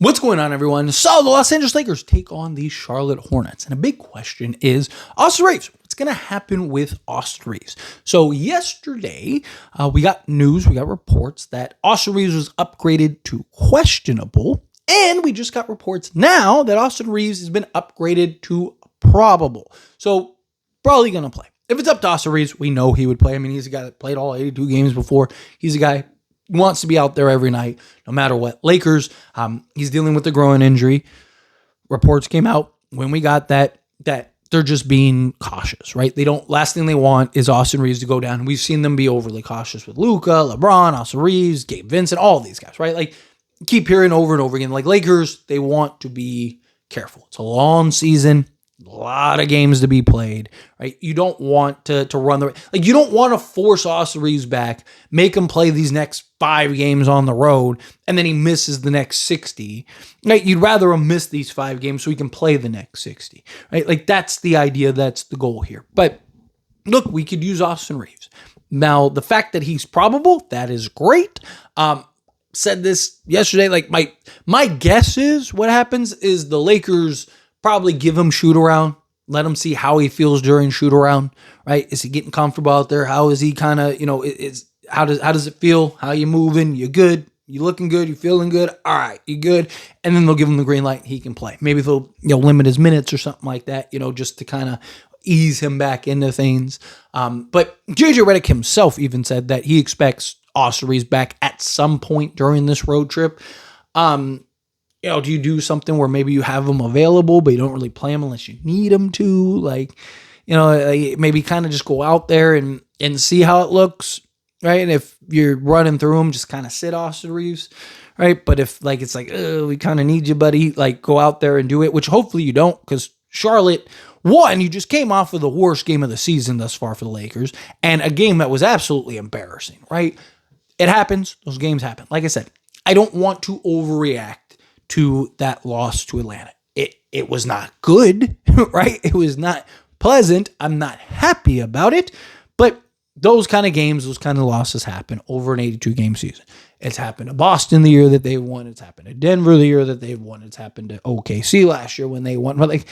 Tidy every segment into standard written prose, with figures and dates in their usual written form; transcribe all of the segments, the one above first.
What's going on, everyone? So the Los Angeles Lakers take on the Charlotte Hornets. And a big question is, Austin Reaves, what's going to happen with Austin Reaves? So yesterday, we got news, we got reports that Austin Reaves was upgraded to questionable. And we just got reports now that Austin Reaves has been upgraded to probable. So probably going to play. If it's up to Austin Reaves, we know he would play. I mean, he's a guy that played all 82 games before. He's a guy wants to be out there every night, no matter what. Lakers, he's dealing with a groin injury. Reports came out when we got that they're just being cautious, right? Last thing they want is Austin Reaves to go down. We've seen them be overly cautious with Luka, LeBron, Austin Reaves, Gabe Vincent, all these guys, right? Like, keep hearing over and over again. Like, Lakers, they want to be careful. It's a long season. A lot of games to be played, right? You don't want to run you don't want to force Austin Reaves back, make him play these next 5 games on the road, and then he misses the next 60, right? You'd rather him miss these 5 games so he can play the next 60, right? Like, that's the idea. That's the goal here. But look, we could use Austin Reaves. Now, the fact that he's probable, that is great. Said this yesterday, like my guess is what happens is the Lakers probably give him shoot around, let him see how he feels during shoot around, right? Is he getting comfortable out there? How is he kind of, how does it feel? How you moving? You good? You looking good? You feeling good? All right, you good? And then they'll give him the green light. He can play. Maybe they'll limit his minutes or something like that, just to kind of ease him back into things. But JJ Redick himself even said that he expects Austin Reaves back at some point during this road trip. Do you do something where maybe you have them available, but you don't really play them unless you need them to? Maybe kind of just go out there and see how it looks, right? And if you're running through them, just kind of sit Austin Reaves, right? But if it's we kind of need you, buddy, go out there and do it, which hopefully you don't, because Charlotte, you just came off of the worst game of the season thus far for the Lakers, and a game that was absolutely embarrassing, right? It happens. Those games happen. Like I said, I don't want to overreact to that loss to Atlanta. It was not good, right? It was not pleasant. I'm not happy about it, but those kind of games, those kind of losses happen over an 82-game season. It's happened to Boston the year that they won. It's happened to Denver the year that they won. It's happened to OKC last year when they won. But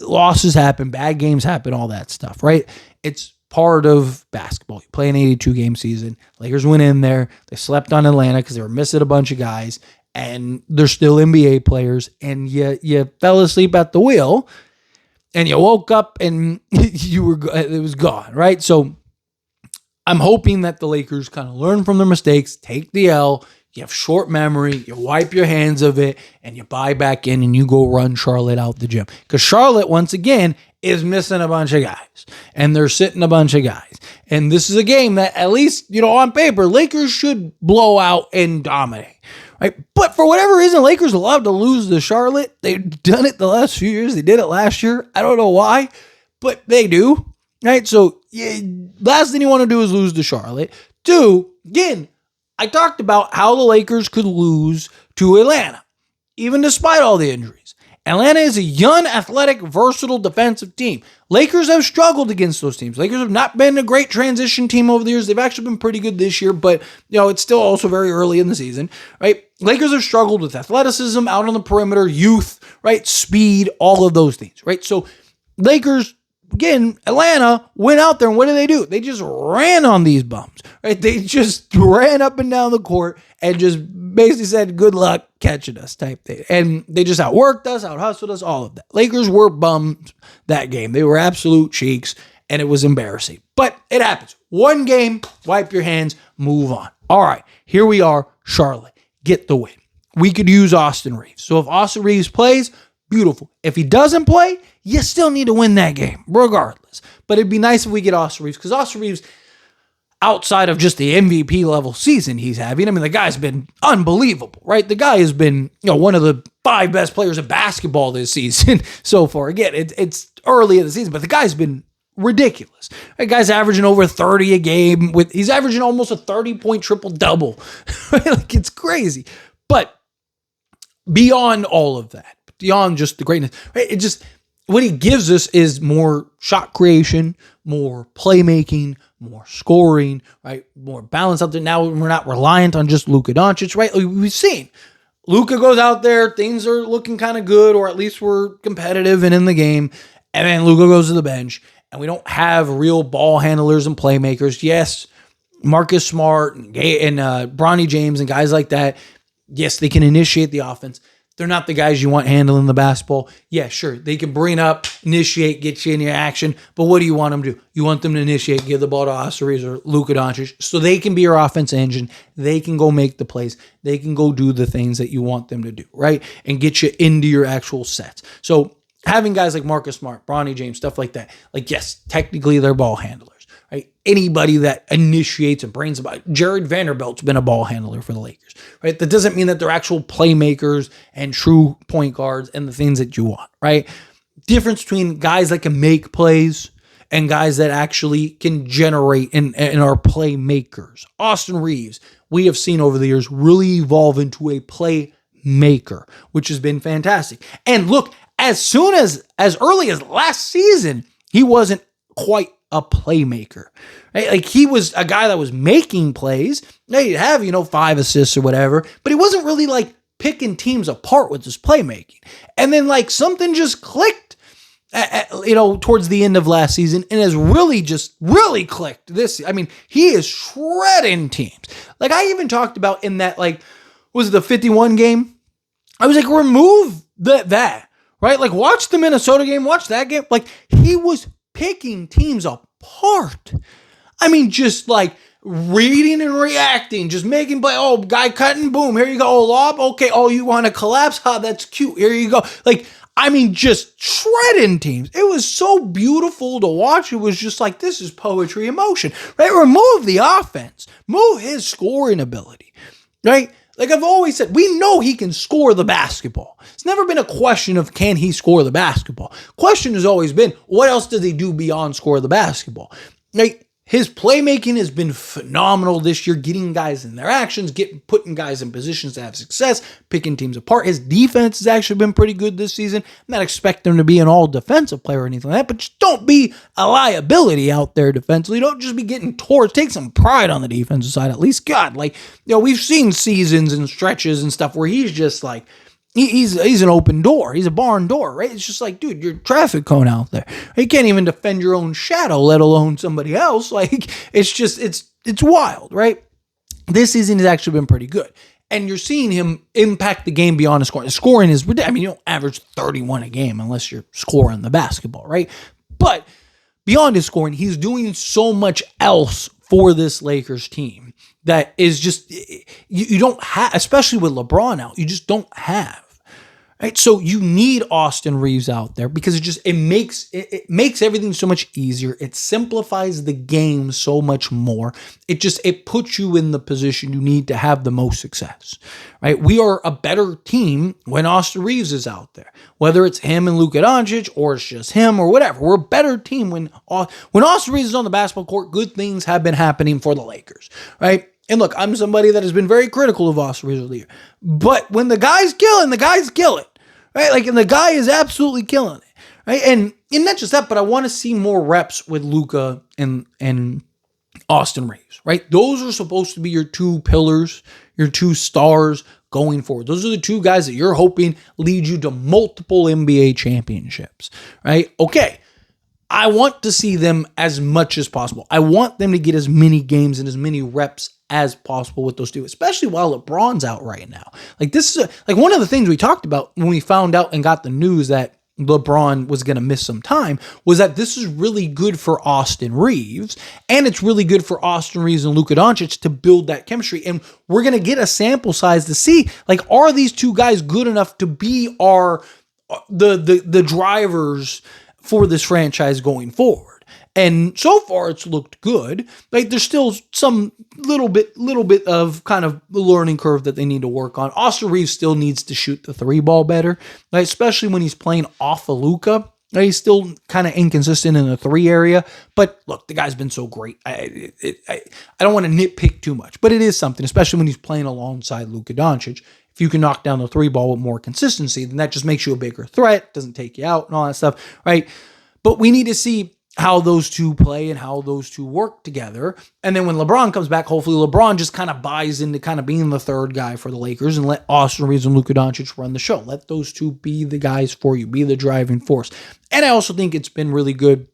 losses happen, bad games happen, all that stuff, right? It's part of basketball. You play an 82-game season. Lakers went in there. They slept on Atlanta because they were missing a bunch of guys. And they're still NBA players, and you fell asleep at the wheel, and you woke up and it was gone, right? So I'm hoping that the Lakers kind of learn from their mistakes, take the L, you have short memory, you wipe your hands of it, and you buy back in and you go run Charlotte out the gym. Because Charlotte, once again, is missing a bunch of guys, and they're sitting a bunch of guys. And this is a game that at least, on paper, Lakers should blow out and dominate. Right? But for whatever reason, Lakers love to lose to Charlotte. They've done it the last few years. They did it last year. I don't know why, but they do. Right? So last thing you want to do is lose to Charlotte. 2, again, I talked about how the Lakers could lose to Atlanta, even despite all the injuries. Atlanta is a young, athletic, versatile defensive team. Lakers have struggled against those teams. Lakers have not been a great transition team over the years. They've actually been pretty good this year, but it's still also very early in the season, right? Lakers have struggled with athleticism, out on the perimeter, youth, right? Speed, all of those things, right? So Lakers, again, Atlanta went out there, and what do? They just ran on these bums, right? They just ran up and down the court and just basically said, good luck catching us type thing. And they just outworked us, out-hustled us, all of that. Lakers were bums that game. They were absolute cheeks, and it was embarrassing. But it happens. One game, wipe your hands, move on. All right, here we are, Charlotte. Get the win. We could use Austin Reaves. So if Austin Reaves plays, beautiful. If he doesn't play, you still need to win that game, regardless. But it'd be nice if we get Austin Reaves, because Austin Reaves, outside of just the MVP level season he's having, I mean, the guy's been unbelievable, right? The guy has been, one of the 5 best players of basketball this season so far. Again, it's early in the season, but the guy's been ridiculous. The guy's averaging over 30 a game. He's averaging almost a 30-point triple-double. It's crazy. But beyond all of that, beyond just the greatness, right? What he gives us is more shot creation, more playmaking, more scoring, right? More balance out there. Now we're not reliant on just Luka Doncic, right? We've seen Luka goes out there, things are looking kind of good, or at least we're competitive and in the game. And then Luka goes to the bench, and we don't have real ball handlers and playmakers. Yes, Marcus Smart and Bronny James and guys like that, yes, they can initiate the offense. They're not the guys you want handling the basketball. Yeah, sure, they can bring up, initiate, get you in your action, but what do you want them to do? You want them to initiate, give the ball to Austin Reaves or Luka Doncic so they can be your offense engine. They can go make the plays. They can go do the things that you want them to do, right? And get you into your actual sets. So having guys like Marcus Smart, Bronny James, stuff like that, like, yes, technically they're ball handlers. Right? Anybody that initiates and brings about, Jared Vanderbilt's been a ball handler for the Lakers, right? That doesn't mean that they're actual playmakers and true point guards and the things that you want, right? Difference between guys that can make plays and guys that actually can generate and are playmakers. Austin Reaves, we have seen over the years really evolve into a playmaker, which has been fantastic. And look, as early as last season, he wasn't quite a playmaker, right? Like, he was a guy that was making plays. Now, he'd have, 5 assists or whatever, but he wasn't really like picking teams apart with his playmaking. And then like something just clicked, towards the end of last season, and has really clicked this. I mean, he is shredding teams. Like, I even talked about in that, like, was it the 51 game? I was like, remove that, right? Like, watch the Minnesota game, watch that game. Like, he was picking teams apart. I mean, just like reading and reacting, just making play. Oh, guy cutting, boom, here you go. Oh, lob, okay. Oh, you want to collapse? That's cute. Here you go. Like, I mean, just shredding teams. It was so beautiful to watch. It was just like, this is poetry in motion, right? Remove the offense, move his scoring ability, right? Like I've always said, we know he can score the basketball. It's never been a question of can he score the basketball. Question has always been, what else does he do beyond score the basketball? Like, his playmaking has been phenomenal this year, getting guys in their actions, putting guys in positions to have success, picking teams apart. His defense has actually been pretty good this season. I'm not expecting him to be an all-defensive player or anything like that, but just don't be a liability out there defensively. Don't just be getting torched. Take some pride on the defensive side at least. God, we've seen seasons and stretches and stuff where he's just like, He's an open door. He's a barn door, right? It's just like, dude, you're a traffic cone out there. You can't even defend your own shadow, let alone somebody else. Like, it's wild, right? This season has actually been pretty good. And you're seeing him impact the game beyond his scoring. His scoring is, you don't average 31 a game unless you're scoring the basketball, right? But beyond his scoring, he's doing so much else for this Lakers team that is just, you don't have, especially with LeBron out, you just don't have, right? So you need Austin Reaves out there because it makes everything so much easier. It simplifies the game so much more. It puts you in the position you need to have the most success, right? We are a better team when Austin Reaves is out there, whether it's him and Luka Doncic or it's just him or whatever. We're a better team when Austin Reaves is on the basketball court. Good things have been happening for the Lakers, right? And look, I'm somebody that has been very critical of Austin Reaves over the year, but when the guys kill it, right? Like, and the guy is absolutely killing it, right? And not just that, but I want to see more reps with Luka and Austin Reaves, right? Those are supposed to be your two pillars, your two stars going forward. Those are the two guys that you're hoping lead you to multiple NBA championships, right? Okay. I want to see them as much as possible. I want them to get as many games and as many reps as possible with those two, especially while LeBron's out right now. Like, this is one of the things we talked about when we found out and got the news that LeBron was going to miss some time was that this is really good for Austin Reaves, and it's really good for Austin Reaves and Luka Doncic to build that chemistry. And we're going to get a sample size to see, like, are these two guys good enough to be the drivers for this franchise going forward? And so far it's looked good. Like, there's still some little bit of kind of learning curve that they need to work on. Austin Reaves still needs to shoot the 3 ball better, right? Especially when he's playing off of Luka. He's still kind of inconsistent in the 3 area, but look, the guy's been so great. I don't want to nitpick too much, but it is something, especially when he's playing alongside Luka Doncic. If you can knock down the 3 ball with more consistency, then that just makes you a bigger threat, doesn't take you out and all that stuff, right? But we need to see how those two play and how those two work together. And then when LeBron comes back, hopefully LeBron just kind of buys into kind of being the third guy for the Lakers and let Austin Reaves and Luka Doncic run the show. Let those two be the guys for you, be the driving force. And I also think it's been really good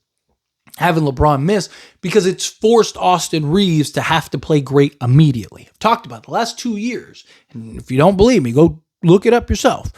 having LeBron miss because it's forced Austin Reaves to have to play great immediately. I've talked about the last 2 years, and if you don't believe me, go look it up yourself.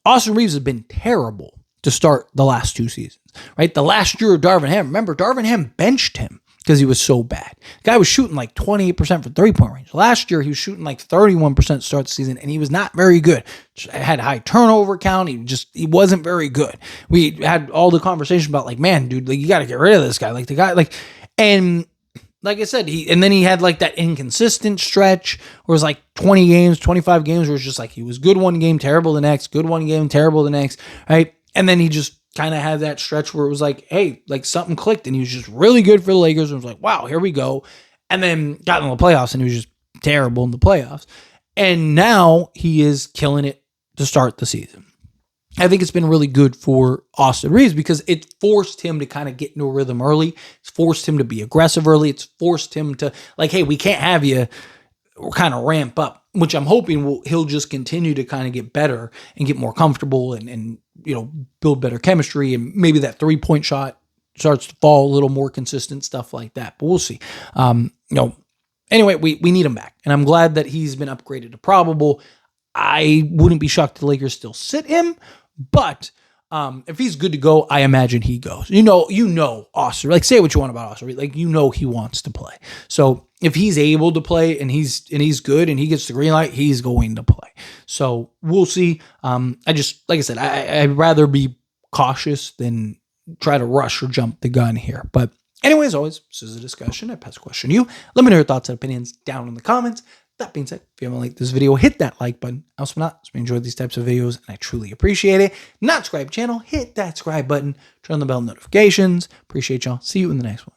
Austin Reaves has been terrible to start the last 2 seasons, right? The last year of Darvin Ham, remember, Darvin Ham benched him because he was so bad. The guy was shooting like 28% for three-point range. Last year, he was shooting like 31% to start the season, and he was not very good. Had high turnover count. He wasn't very good. We had all the conversation about like, man, dude, like you got to get rid of this guy. Like the guy, like, and like I said, then he had like that inconsistent stretch where it was like 20 games, 25 games where it's just like he was good one game, terrible the next, good one game, terrible the next, right? And then he just kind of had that stretch where it was like, hey, like something clicked and he was just really good for the Lakers. And it was like, wow, here we go. And then got in the playoffs and he was just terrible in the playoffs. And now he is killing it to start the season. I think it's been really good for Austin Reaves because it forced him to kind of get into a rhythm early. It's forced him to be aggressive early. It's forced him to like, hey, we can't have you kind of ramp up, which I'm hoping he'll just continue to kind of get better and get more comfortable and build better chemistry. And maybe that 3-point shot starts to fall a little more consistent, stuff like that. But we'll see. Anyway, we need him back. And I'm glad that he's been upgraded to probable. I wouldn't be shocked if the Lakers still sit him. But if he's good to go, I imagine he goes. You know, Austin. Like, say what you want about Austin. Like, he wants to play. So if he's able to play and he's good and he gets the green light, he's going to play. So we'll see. Like I said, I'd rather be cautious than try to rush or jump the gun here. But anyways, always, this is a discussion. I pass a question to you. Let me know your thoughts and opinions down in the comments. That being said, if you haven't liked this video, hit that like button. Also, not, if you enjoyed these types of videos, and I truly appreciate it. Not subscribe channel, hit that subscribe button. Turn on the bell notifications. Appreciate y'all. See you in the next one.